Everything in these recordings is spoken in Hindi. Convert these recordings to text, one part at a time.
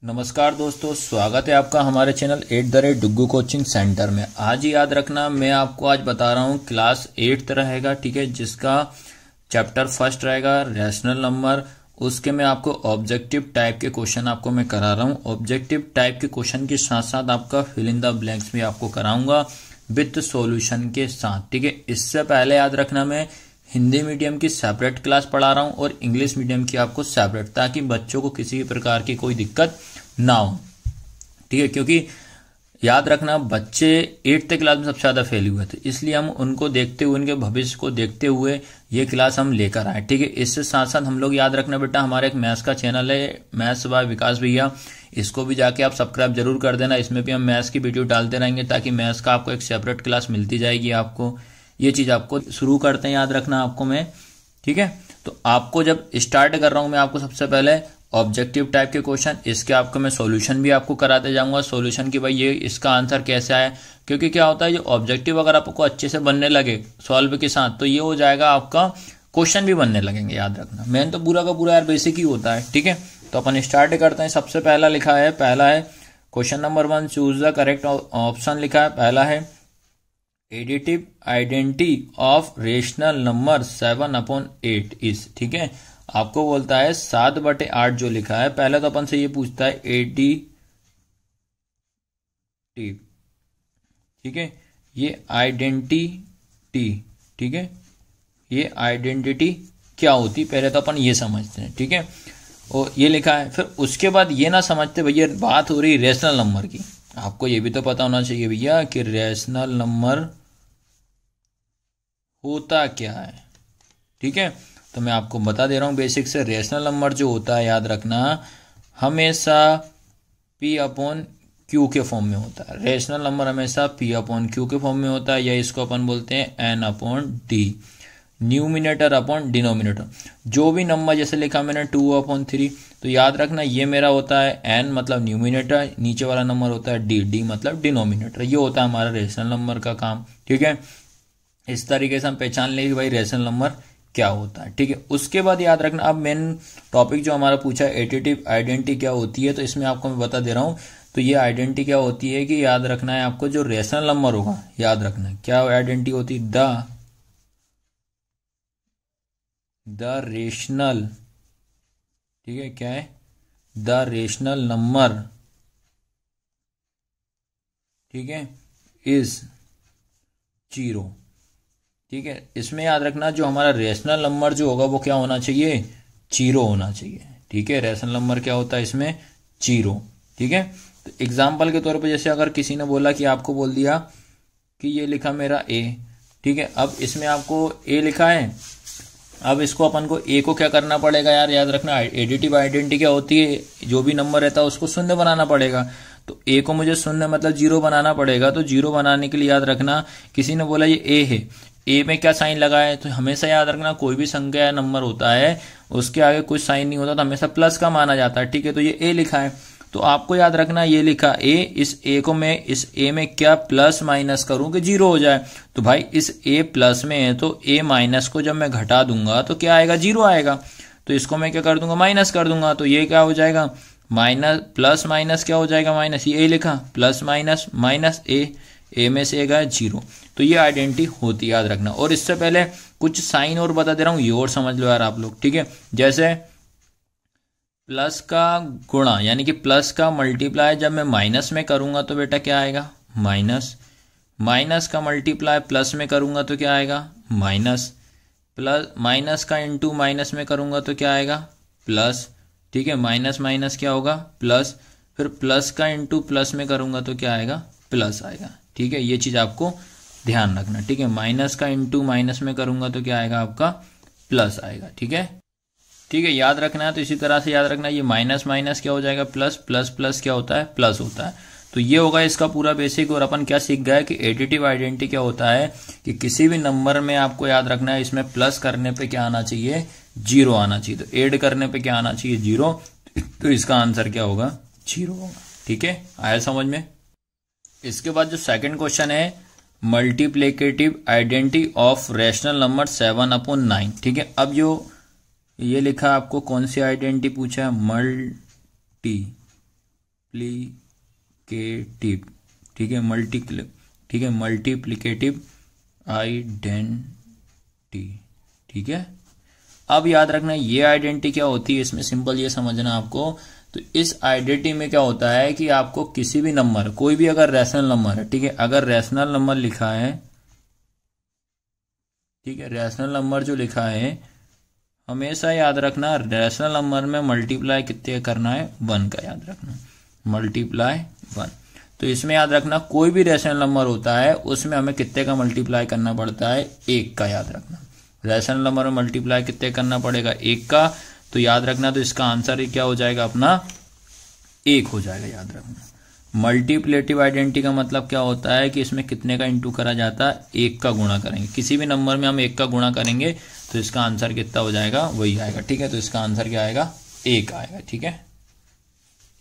नमस्कार दोस्तों, स्वागत है आपका हमारे चैनल @डुग्गू कोचिंग सेंटर में। आज ही याद रखना, मैं आपको आज बता रहा हूँ क्लास 8 रहेगा, ठीक है, जिसका चैप्टर फर्स्ट रहेगा रैशनल नंबर। उसके मैं आपको ऑब्जेक्टिव टाइप के क्वेश्चन आपको मैं करा रहा हूँ। ऑब्जेक्टिव टाइप के क्वेश्चन के साथ साथ आपका फिल इन द ब्लैंक्स भी आपको कराऊंगा विथ सॉल्यूशन के साथ, ठीक है। इससे पहले याद रखना, मैं हिंदी मीडियम की सेपरेट क्लास पढ़ा रहा हूँ और इंग्लिश मीडियम की आपको सेपरेट, ताकि बच्चों को किसी भी प्रकार की कोई दिक्कत ना हो, ठीक है। क्योंकि याद रखना, बच्चे 8th क्लास में सबसे ज्यादा फेल हुए थे, इसलिए हम उनको देखते हुए, उनके भविष्य को देखते हुए ये क्लास हम लेकर आए, ठीक है। इससे साथ साथ हम लोग याद रखना बेटा, हमारा एक मैथ्स का चैनल है, मैथ्स बाय विकास भैया, इसको भी जाके आप सब्सक्राइब जरूर कर देना। इसमें भी हम मैथ्स की वीडियो डालते रहेंगे, ताकि मैथ्स का आपको एक सेपरेट क्लास मिलती जाएगी आपको। ये चीज आपको शुरू करते हैं, याद रखना आपको मैं, ठीक है। तो आपको जब स्टार्ट कर रहा हूं मैं, आपको सबसे पहले ऑब्जेक्टिव टाइप के क्वेश्चन, इसके आपको मैं सॉल्यूशन भी आपको कराते जाऊंगा। सॉल्यूशन की भाई ये इसका आंसर कैसे आया, क्योंकि क्या होता है, जो ऑब्जेक्टिव अगर आपको अच्छे से बनने लगे सॉल्व के साथ, तो ये हो जाएगा आपका क्वेश्चन भी बनने लगेंगे। याद रखना, मेन तो पूरा का पूरा यार बेसिक ही होता है, ठीक है। तो अपन स्टार्ट करते हैं। सबसे पहला लिखा है, पहला है question number 1, choose the correct option लिखा है। पहला है additive identity of rational number 7/8 is, ठीक है। आपको बोलता है 7/8 जो लिखा है, पहले तो अपन से ये पूछता है एडिटिव, ठीक है, ये आइडेंटिटी, ठीक है, ये आइडेंटिटी क्या होती, पहले तो अपन ये समझते हैं, ठीक है। और ये लिखा है, फिर उसके बाद ये ना समझते भैया बात हो रही रेशनल नंबर की। आपको ये भी तो पता होना चाहिए भैया कि रेशनल नंबर होता क्या है, ठीक है। तो मैं आपको बता दे रहा हूं बेसिक से, रेशनल नंबर जो होता है, याद रखना, हमेशा P/Q के फॉर्म में होता है। रेशनल नंबर हमेशा P/Q के फॉर्म में होता है, या इसको अपन बोलते हैं N/D, न्यूमिनेटर अपॉन डिनोमिनेटर। जो भी नंबर जैसे लिखा मैंने 2/3, तो याद रखना ये मेरा होता है n मतलब न्यूमिनेटर, नीचे वाला नंबर होता है d मतलब डिनोमिनेटर। ये होता है हमारा रेशनल नंबर का काम, ठीक है। इस तरीके से हम पहचान लेंगे भाई रेशनल नंबर क्या होता है, ठीक है। उसके बाद याद रखना, अब मेन टॉपिक जो हमारा पूछा है एडिटिव आइडेंटिटी क्या होती है, तो इसमें आपको मैं बता दे रहा हूं। तो ये आइडेंटिटी क्या होती है कि याद रखना है आपको, जो रेशनल नंबर होगा, याद रखना क्या आइडेंटिटी होती है, द रेशनल, ठीक है, क्या है, द रेशनल नंबर, ठीक है, इज 0, ठीक है। इसमें याद रखना, जो हमारा रेशनल नंबर जो होगा वो क्या होना चाहिए, 0 होना चाहिए, ठीक है। रेशनल नंबर क्या होता है इसमें, 0, ठीक है। तो एग्जाम्पल के तौर पे, जैसे अगर किसी ने बोला कि आपको बोल दिया कि ये लिखा मेरा a, ठीक है। अब इसमें आपको a लिखा है, अब इसको अपन को a को क्या करना पड़ेगा, यार याद रखना, एडिटिव आइडेंटिटी क्या होती है, जो भी नंबर रहता है उसको शून्य बनाना पड़ेगा। तो a को मुझे शून्य मतलब 0 बनाना पड़ेगा। तो 0 बनाने के लिए याद रखना, किसी ने बोला ये a है, ए में क्या साइन लगा है, तो हमेशा याद रखना कोई भी संख्या या नंबर होता है उसके आगे कुछ साइन नहीं होता, तो हमेशा प्लस का माना जाता है, ठीक है। तो ये ए लिखा है, तो आपको याद रखना ये लिखा ए, इस ए को मैं इस ए में क्या प्लस माइनस करूं कि 0 हो जाए। तो भाई इस ए प्लस में है, तो ए माइनस को जब मैं घटा दूंगा तो क्या आएगा, 0 आएगा। तो इसको मैं क्या कर दूंगा, माइनस कर दूंगा, तो ये क्या हो जाएगा, माइनस प्लस माइनस क्या हो जाएगा, माइनस। ये ए लिखा, प्लस माइनस माइनस ए में से गया 0। तो ये आइडेंटिटी होती है, याद रखना। और इससे पहले कुछ साइन और बता दे रहा हूं, ये और समझ लो यार आप लोग, ठीक है। जैसे प्लस का गुणा, यानी कि प्लस का मल्टीप्लाई जब मैं माइनस में करूंगा तो बेटा क्या आएगा, माइनस। माइनस का मल्टीप्लाई प्लस में करूंगा तो क्या आएगा, माइनस। प्लस माइनस का इंटू माइनस में करूंगा तो क्या आएगा, प्लस, ठीक है। माइनस माइनस क्या होगा, प्लस। फिर प्लस का इंटू प्लस में करूंगा तो क्या आएगा, प्लस आएगा, ठीक है। ये चीज आपको ध्यान रखना, ठीक है। माइनस का इंटू माइनस में करूंगा तो क्या आएगा, आपका प्लस आएगा, ठीक है, ठीक है। याद रखना है, तो इसी तरह से याद रखना, ये माइनस माइनस क्या हो जाएगा, प्लस, प्लस प्लस क्या होता है, प्लस होता है। तो ये होगा इसका पूरा बेसिक। और अपन क्या सीख गए कि एडिटिव आइडेंटिटी क्या होता है, कि किसी भी नंबर में आपको याद रखना है, इसमें प्लस करने पे क्या आना चाहिए, 0 आना चाहिए। तो ऐड करने पे क्या आना चाहिए, 0। तो इसका आंसर क्या होगा, 0 होगा, ठीक है। आया समझ में। इसके बाद जो सेकंड क्वेश्चन है, multiplicative identity of rational number 7/9, ठीक है। अब जो ये लिखा आपको कौन सी आइडेंटिटी पूछा है, ठीक है, मल्टीप्लिकेटिव आइडेंटिटी। ठीक है, अब याद रखना ये आइडेंटिटी क्या होती है, इसमें सिंपल ये समझना आपको। तो इस आइडेंटिटी में क्या होता है कि आपको किसी भी नंबर, कोई भी अगर रैशनल नंबर है, ठीक है, अगर रैशनल नंबर लिखा है, ठीक है, रैशनल नंबर जो लिखा है, हमेशा याद रखना रैशनल नंबर में मल्टीप्लाई कितने करना है, 1 का याद रखना, मल्टीप्लाई 1। तो इसमें याद रखना कोई भी रैशनल नंबर होता है उसमें हमें कितने का मल्टीप्लाई करना पड़ता है, 1 का याद रखना। रैशनल नंबर में मल्टीप्लाई कितने करना पड़ेगा, 1 का। तो याद रखना, तो इसका आंसर ही क्या हो जाएगा अपना, 1 हो जाएगा, याद रखना। मल्टीप्लेटिव आइडेंटिटी का मतलब क्या होता है कि इसमें कितने का इंटू करा जाता है, 1 का गुणा करेंगे। किसी भी नंबर में हम 1 का गुणा करेंगे तो इसका आंसर कितना हो जाएगा, वही आएगा। ठीक है, तो इसका आंसर क्या आएगा, 1 आएगा। ठीक है,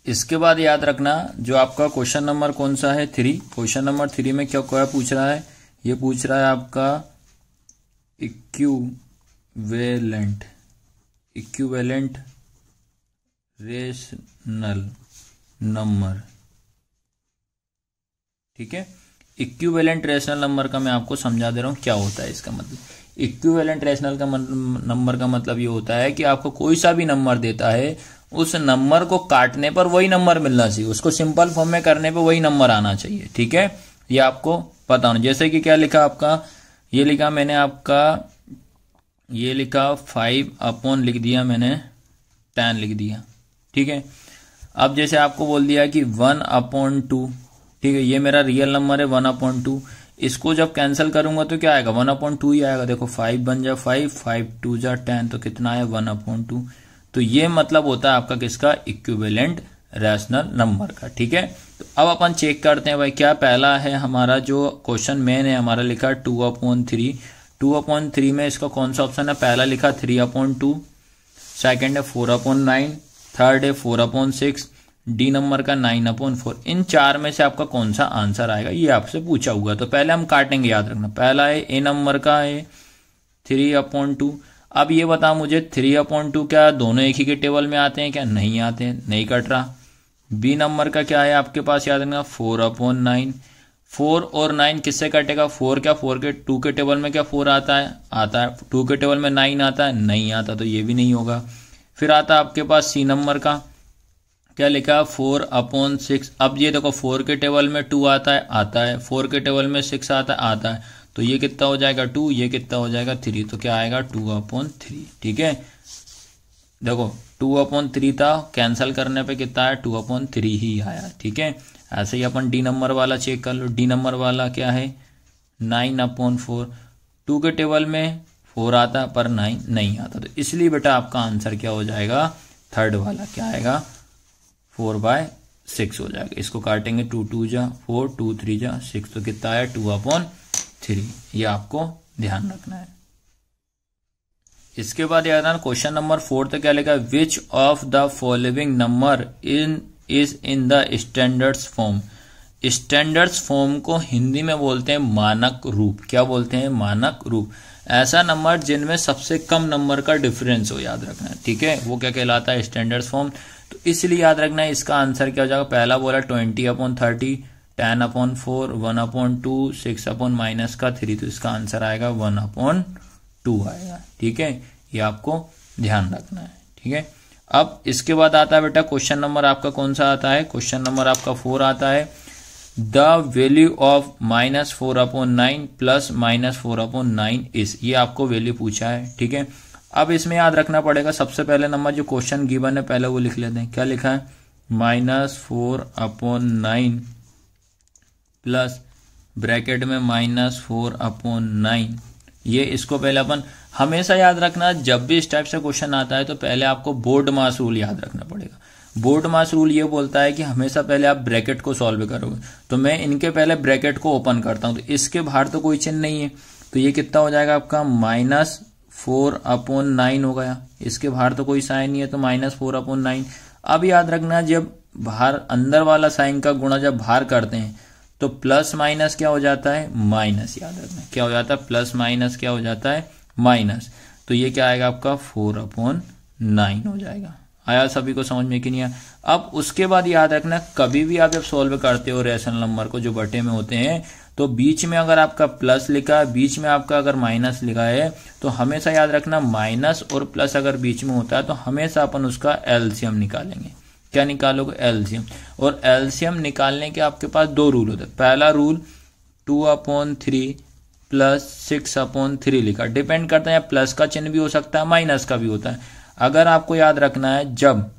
इसके बाद याद रखना जो आपका क्वेश्चन नंबर कौन सा है, 3। क्वेश्चन नंबर 3 में क्या पूछ रहा है, ये पूछ रहा है आपका इक्विवेलेंट रेशनल नंबर। ठीक है, इक्विवेलेंट रेशनल नंबर का मैं आपको समझा दे रहा हूं क्या होता है इसका मतलब। इक्विवेलेंट रेशनल का नंबर का मतलब ये होता है कि आपको कोई सा भी नंबर देता है, उस नंबर को काटने पर वही नंबर मिलना चाहिए, उसको सिंपल फॉर्म में करने पर वही नंबर आना चाहिए। ठीक है, ये आपको पता होना। जैसे कि क्या लिखा आपका, ये लिखा मैंने आपका, ये लिखा 5 अपॉन लिख दिया मैंने 10 लिख दिया। ठीक है, अब जैसे आपको बोल दिया कि 1/2, ठीक है, ये मेरा रियल नंबर है 1/2। इसको जब कैंसिल करूंगा तो क्या आएगा, 1/2 ही आएगा। देखो 5 बन जा 5, 5 2 जा 10, तो कितना है 1/2। तो ये मतलब होता है आपका किसका, इक्विवेलेंट रैशनल नंबर का। ठीक है, तो अब अपन चेक करते हैं भाई, क्या पहला है हमारा जो क्वेश्चन मेन है हमारा लिखा 2/3। 2/3 में इसका कौन सा ऑप्शन है, पहला लिखा 3/2, सेकंड है 4/9, थर्ड है 4/6, डी नंबर का 9/4। इन 4 में से आपका कौन सा आंसर आएगा, ये आपसे पूछा हुआ। तो पहले हम काटेंगे, याद रखना। पहला है ए नंबर का है 3/2। अब ये बता मुझे 3/2 क्या दोनों एक ही के टेबल में आते हैं क्या, नहीं आते हैं, नहीं कट रहा। बी नंबर का क्या है आपके पास, याद रखना 4/9। 4 और 9 किससे कटेगा, 4 क्या 4 के 2 के टेबल में क्या 4 आता है, आता है। 2 के टेबल में 9 आता है, नहीं आता, तो ये भी नहीं होगा। फिर आता है आपके पास सी नंबर का, क्या लिखा 4/6। अब ये देखो 4 के टेबल में 2 आता है, आता है। 4 के टेबल में 6 आता है, आता है। तो ये कितना हो जाएगा 2, ये कितना हो जाएगा 3, तो क्या आएगा 2/3। ठीक है, देखो 2/3 था, कैंसिल करने पे कितना है 2/3 ही आया। ठीक है, ऐसे ही अपन डी नंबर वाला चेक कर लो। डी नंबर वाला क्या है 9/4। 2 के टेबल में 4 आता पर 9 नहीं आता, तो इसलिए बेटा आपका आंसर क्या हो जाएगा, थर्ड वाला क्या आएगा 4/6 हो जाएगा। इसको काटेंगे 2 2 जा 4, 2 3 जा 6, तो कितना है 2/3। ये आपको ध्यान रखना है। इसके बाद याद रखना क्वेश्चन नंबर 4 तो क्या लिखा है, which of the following number is in the standards form. Standards form को हिंदी में बोलते हैं मानक रूप। क्या बोलते हैं, मानक रूप। ऐसा नंबर जिनमें सबसे कम नंबर का डिफरेंस हो, याद रखना है। ठीक है, वो क्या कहलाता है, स्टैंडर्ड्स फॉर्म। तो इसलिए याद रखना है इसका आंसर क्या हो जाएगा, पहला बोला 20/30, 10/4, 1/2, 6/-3, तो इसका आंसर आएगा 1/2 आएगा। ठीक है, ये आपको ध्यान रखना है। ठीक है, अब इसके बाद आता है बेटा क्वेश्चन नंबर आपका कौन सा आता है, क्वेश्चन नंबर आपका 4 आता है, the value of -4/9 plus -4/9 is. ये आपको वैल्यू पूछा है। ठीक है, अब इसमें याद रखना पड़ेगा, सबसे पहले नंबर जो क्वेश्चन गिवन है पहले वो लिख लेते हैं। क्या लिखा है, -4/9 प्लस ब्रैकेट में -4/9। ये इसको पहले अपन हमेशा याद रखना, जब भी इस टाइप से क्वेश्चन आता है तो पहले आपको बोर्ड मास रूल याद रखना पड़ेगा। बोर्ड मास रूल ये बोलता है कि हमेशा पहले आप ब्रैकेट को सॉल्व करोगे। तो मैं इनके पहले ब्रैकेट को ओपन करता हूं, तो इसके बाहर तो कोई चिन्ह नहीं है, तो ये कितना हो जाएगा आपका -4/9 हो गया। इसके बाहर तो कोई साइन नहीं है, तो -4/9। अब याद रखना जब बाहर अंदर वाला साइन का गुणा जब बाहर करते हैं तो प्लस माइनस क्या हो जाता है, माइनस। याद रखना क्या हो जाता है, प्लस माइनस क्या हो जाता है, माइनस। तो ये क्या आएगा आपका 4/9 हो जाएगा। आया सभी को समझ में कि नहीं आया? अब उसके बाद याद रखना, कभी भी आप जब सॉल्व करते हो रैशनल नंबर को जो बटे में होते हैं, तो बीच में अगर आपका प्लस लिखा है, बीच में आपका अगर माइनस लिखा है, तो हमेशा याद रखना माइनस और प्लस अगर बीच में होता है तो हमेशा अपन उसका एलसीएम निकालेंगे। क्या निकालोगे? एलसीएम। और एलसीएम निकालने के आपके पास दो रूल होते हैं। पहला रूल 2/3 प्लस 6/3 लिखा, डिपेंड करता है, प्लस का चिन्ह भी हो सकता है, माइनस का भी होता है। अगर आपको याद रखना है, जब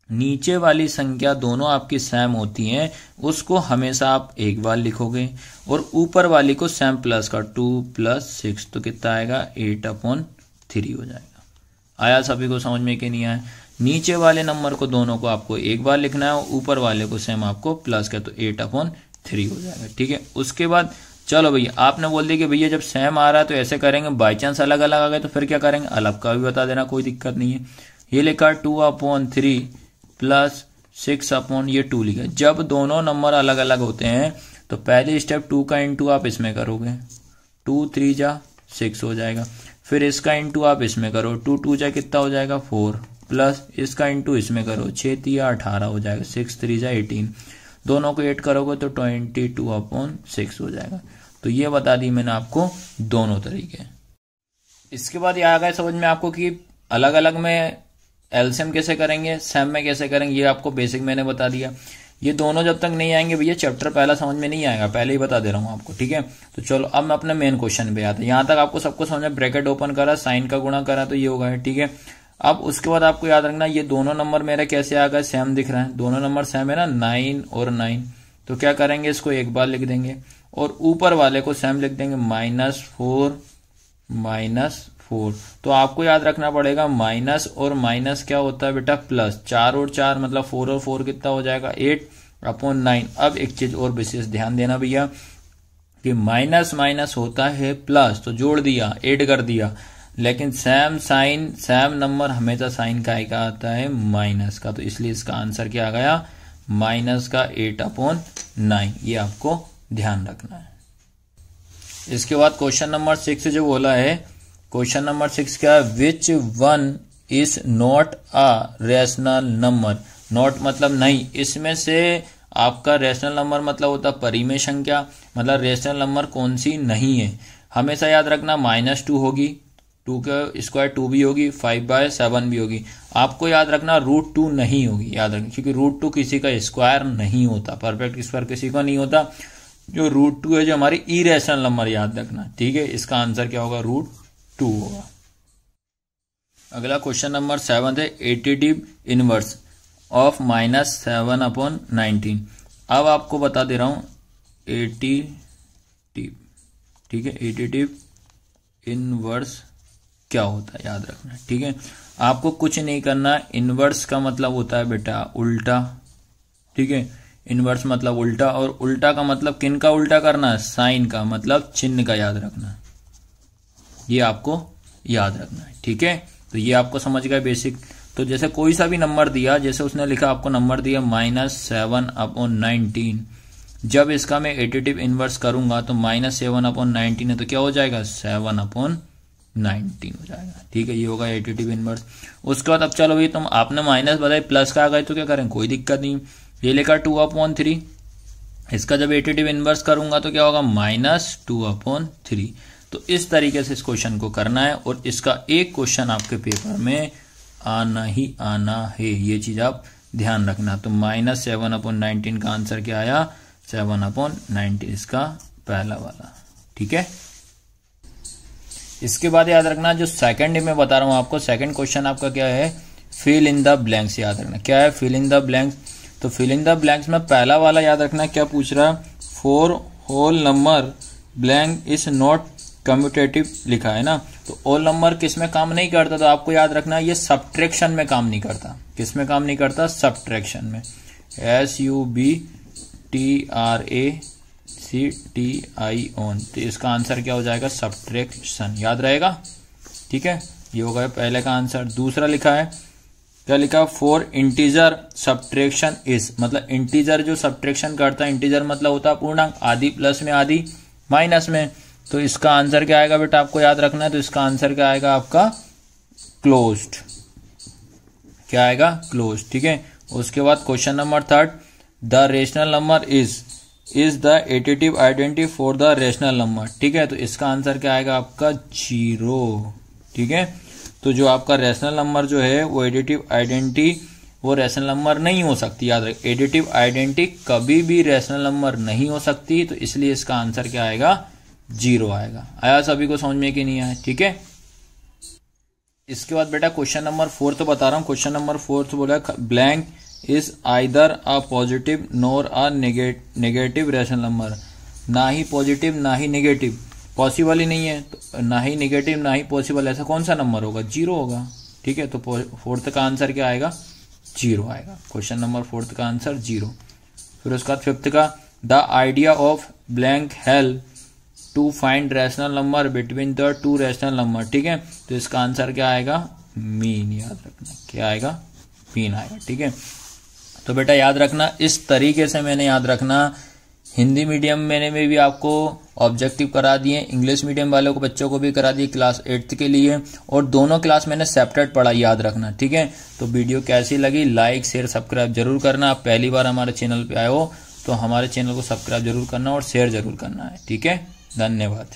नीचे वाली संख्या दोनों आपकी सेम होती हैं, उसको हमेशा आप एक बार लिखोगे, और ऊपर वाली को सेम प्लस का 2 + 6, तो कितना आएगा? 8/3 हो जाएगा। आया सभी को समझ में कि नहीं आया? नीचे वाले नंबर को दोनों को आपको एक बार लिखना है, ऊपर वाले को सेम आपको प्लस का, तो 8/3 हो जाएगा। ठीक है। उसके बाद चलो भैया, आपने बोल दिया कि भैया जब सेम आ रहा है तो ऐसे करेंगे, बाई चांस अलग अलग आ गए तो फिर क्या करेंगे? अलग का भी बता देना, कोई दिक्कत नहीं है। ये लिखा 2/3 प्लस 6/2 लिखा। जब दोनों नंबर अलग अलग होते हैं तो पहले स्टेप 2 का इंटू आप इसमें करोगे, 2 3 जा 6 हो जाएगा। फिर इसका इंटू आप इसमें करो, 2 2 जा कितना हो जाएगा? 4, प्लस इसका इंटू इसमें करो, 6 3 18 हो जाएगा, 6 3 जा 18। दोनों को ऐड करोगे तो 22/6 हो जाएगा। तो ये बता दी मैंने आपको दोनों तरीके। इसके बाद ये आ गए समझ में आपको कि अलग अलग में एलसीएम कैसे करेंगे, सेम में कैसे करेंगे, ये आपको बेसिक मैंने बता दिया। ये दोनों जब तक नहीं आएंगे भैया चैप्टर पहला समझ में नहीं आएगा, पहले ही बता दे रहा हूँ आपको। ठीक है। तो चलो अब मैं अपने मेन क्वेश्चन पे आता हूँ। यहाँ तक आपको सबको समझ में, ब्रैकेट ओपन करा, साइन का गुणा करा, तो ये होगा है। ठीक है। अब उसके बाद आपको याद रखना, ये दोनों नंबर मेरे कैसे आ गए? सेम दिख रहा है, दोनों नंबर सेम है ना, 9 और 9। तो क्या करेंगे? इसको एक बार लिख देंगे, और ऊपर वाले को सेम लिख देंगे, -4 तो आपको याद रखना पड़ेगा, माइनस और माइनस क्या होता है बेटा? प्लस। 4 और 4 मतलब 4 और 4 कितना हो जाएगा? 8/9। अब एक चीज और विशेष ध्यान देना भैया, कि माइनस माइनस होता है प्लस, तो जोड़ दिया, ऐड कर दिया, लेकिन सेम साइन, सेम नंबर हमेशा साइन का ही आता है माइनस का, तो इसलिए इसका आंसर क्या आ गया? माइनस का 8/9। ये आपको ध्यान रखना है। इसके बाद क्वेश्चन नंबर 6 जो बोला है, क्वेश्चन नंबर 6 क्या है? Which one is not a rational number. Not मतलब नहीं, इसमें से आपका रैशनल नंबर मतलब होता है परिमेय संख्या, मतलब रैशनल नंबर कौन सी नहीं है। हमेशा याद रखना, -2 होगी, 2 का स्क्वायर 2 भी होगी, 5/7 भी होगी। आपको याद रखना √2 नहीं होगी, याद रखना, क्योंकि √2 किसी का स्क्वायर नहीं होता, परफेक्ट स्क्वायर किसी का नहीं होता। जो √2 है जो हमारी इरेशनल नंबर, याद रखना। ठीक है। इसका आंसर क्या होगा? √2 होगा। अगला क्वेश्चन नंबर 7 है, एडिटिव इनवर्स ऑफ -7/19। अब आपको बता दे रहा हूं एडिटिव। ठीक है। एडिटिव इनवर्स क्या होता है याद रखना। ठीक है। आपको कुछ नहीं करना, इनवर्स का मतलब होता है बेटा उल्टा। ठीक है। इनवर्स मतलब उल्टा, और उल्टा का मतलब किन का उल्टा करना है? साइन का, मतलब चिन्ह का, याद रखना। ये आपको याद रखना है। ठीक है। तो ये आपको समझ गए बेसिक। तो जैसे कोई सा भी नंबर दिया, जैसे उसने लिखा आपको नंबर दिया -7/19, जब इसका मैं एडिटिव इनवर्स करूंगा तो -7/19 है, तो क्या हो जाएगा? 7/19 हो जाएगा। ठीक है। ये होगा एडिटिव इनवर्स। उसके बाद अब चलो भाई, तुम आपने माइनस बताई, प्लस का आ गए तो क्या करें? कोई दिक्कत नहीं। ये लिखा 2/3, इसका जब एडिटिव इनवर्स करूंगा तो क्या होगा? -2/3। तो इस तरीके से इस क्वेश्चन को करना है, और इसका एक क्वेश्चन आपके पेपर में आना ही आना है, ये चीज आप ध्यान रखना। तो -7/19 का आंसर क्या आया? 7/19, इसका पहला वाला। ठीक है। इसके बाद याद रखना, जो सेकंड में बता रहा हूं आपको, सेकंड क्वेश्चन आपका क्या है? Fill in the blanks. याद रखना क्या है? Fill in the blanks. तो फिल इन द ब्लैंक्स में पहला वाला याद रखना क्या पूछ रहा है? 4 whole number blank is not commutative लिखा है ना, तो ऑल नंबर किस में काम नहीं करता? तो आपको याद रखना ये सब्ट्रैक्शन में काम नहीं करता। किस में काम नहीं करता? सब्ट्रैक्शन में। SUBTRACTION। तो इसका आंसर क्या हो जाएगा? सब्ट्रैक्शन। याद रहेगा। ठीक है। ये हो गया पहले का आंसर। दूसरा लिखा है, क्या लिखा? फॉर इंटीजर सब्ट्रैक्शन इज, मतलब इंटीजर जो सब्ट्रैक्शन करता है, इंटीजर मतलब होता है पूर्णांक, आधी प्लस में आधी माइनस में। तो इसका आंसर क्या आएगा बेटा? आपको याद रखना है। तो इसका आंसर क्या आएगा आपका? क्लोज्ड। क्या आएगा, क्लोज। ठीक है, उसके बाद question number 3, the rational number is the additive identity for the rational number. ठीक है, तो इसका आंसर क्या आएगा आपका 0। ठीक है, तो जो आपका रेशनल नंबर जो है वो एडिटिव आइडेंटिटी वो रेशनल नंबर नहीं हो सकती। याद रख, एडिटिव आइडेंटिटी कभी भी रेशनल नंबर नहीं हो सकती, तो इसलिए इसका आंसर क्या आएगा, 0 आएगा। आया सभी को समझ में कि नहीं आया? ठीक है, इसके बाद बेटा क्वेश्चन नंबर 4 तो बता रहा हूं। क्वेश्चन नंबर 4 बोला blank is either a positive NOR a negative rational number. ना ही पॉजिटिव ना ही नेगेटिव, पॉसिबल ही नहीं है, तो ना ही नेगेटिव ना ही पॉसिबल, ऐसा कौन सा नंबर होगा, 0 होगा। ठीक है, तो 4th का आंसर क्या आएगा, 0 आएगा। क्वेश्चन नंबर 4th का आंसर 0। फिर उसके बाद 5th का, the idea of blank help to find rational number between the two rational number. ठीक है, तो इसका आंसर क्या आएगा, मीन। याद रखना क्या आएगा, मीन आएगा। ठीक है, तो बेटा याद रखना इस तरीके से मैंने याद रखना हिंदी मीडियम में भी आपको ऑब्जेक्टिव करा दिए, इंग्लिश मीडियम वालों को बच्चों को भी करा दिए क्लास 8th के लिए, और दोनों क्लास मैंने सेपरेट पढ़ा, याद रखना। ठीक है, तो वीडियो कैसी लगी, लाइक शेयर सब्सक्राइब जरूर करना। आप पहली बार हमारे चैनल पे आए हो तो हमारे चैनल को सब्सक्राइब जरूर करना और शेयर जरूर करना है। ठीक है, धन्यवाद।